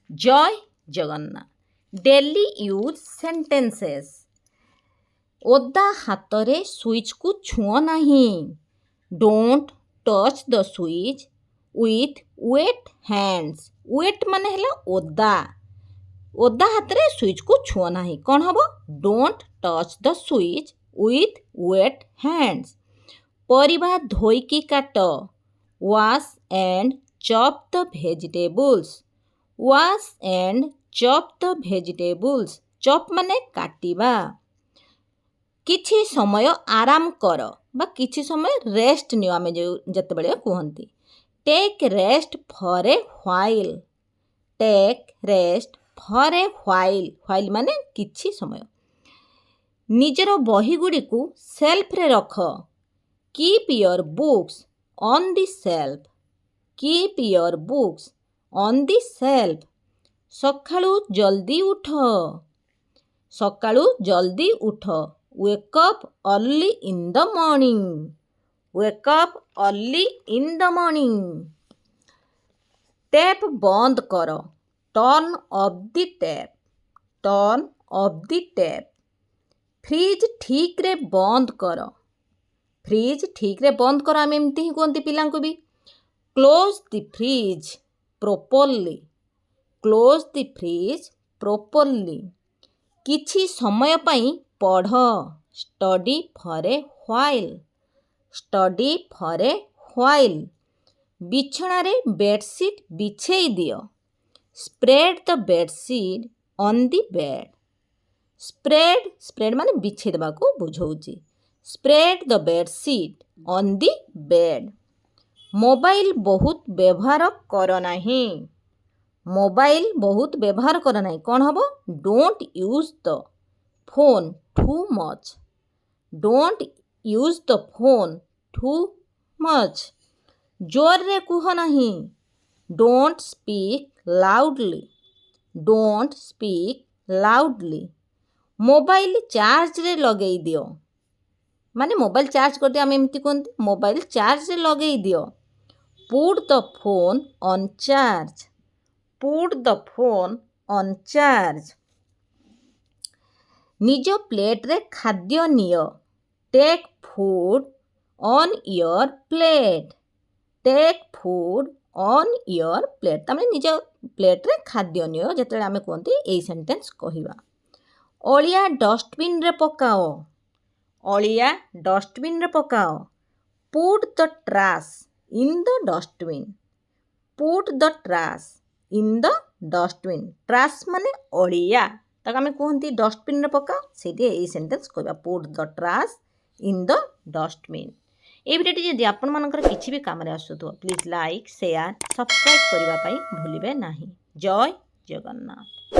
जय Jagannath. Daily use sentences. ओदा हाथ रे स्विच को छुओ नहीं। Don't touch the switch with wet hands. Wet माने हला ओदा। ओदा हाथ रे स्विच को छुओ नहीं। कौन हबो? Don't touch the switch with wet hands. परिबा धोईकी काट। Wash and chop the vegetables. Wash and chop the vegetables. Chop माने काटिबा। किछि समय आराम कर बा किछि समय रेस्ट नियो आमे जते बेले कहंती। Take rest for a while. Take rest for a while. While माने किछि समय। निजर बही गुडी को सेल्फ रे रख। Keep your books on the shelf. Keep your books on the shelf. सकाळू जल्दी उठ। सकाळू जल्दी उठ। Wake up early in the morning. Wake up early in the morning. Tap बंद कर। Turn off the tap. Turn off the tap. Fridge ठीक रे बंद कर। फ्रिज ठीक रे बंद कर आम एमती ही कहते पिला को भी। Close the fridge properly. Close the fridge properly. किछि समय पई पढ़। Study for a while. Study for a while. बिछଣା रे बेडशीट बिछेई दियो। Spread the bedsheet on the bed. Spread spread माने बिछे देबा को बुझौची। Spread the bedsheet on the bed. Mobile बहुत व्यवहार कर नाही। मोबाइल बहुत व्यवहार कर नाही। कौन हबो? Don't use the phone too much. Don't use the phone too much. जोर रे कुह नाही। Don't speak loudly. Don't speak loudly. Mobile charge रे लगेई दियो। माने मोबाइल चार्ज कर दियो आम एमती कहते। मोबाइल चार्ज रे लगेई दियो। Put the phone on charge. Put the phone on charge. निज प्लेट रे खाद्य नियो। Take food on your plate. Take food on your plate. तमें निज प्लेट रे खाद्य नियो जेते आमे कहते एई सेंटेंस कहिबा। ओलिया डस्टबिन रे पकाओ। ओलिया डस्टबिन रे पकाओ। Put the trash in the dustbin. Put the trash in the dustbin. Trash माने ओलिया ताको आमे कहंती डस्टबिन रे पकाओ। सेठी एई सेंटेंस कहबा put the trash in the dustbin. ए भिडियोटी जदि आपण मानकर किछि भी काम रे आसुतो प्लीज लाइक शेयर सब्सक्राइब करबा पई भूलिबे नाही। जय जगन्नाथ।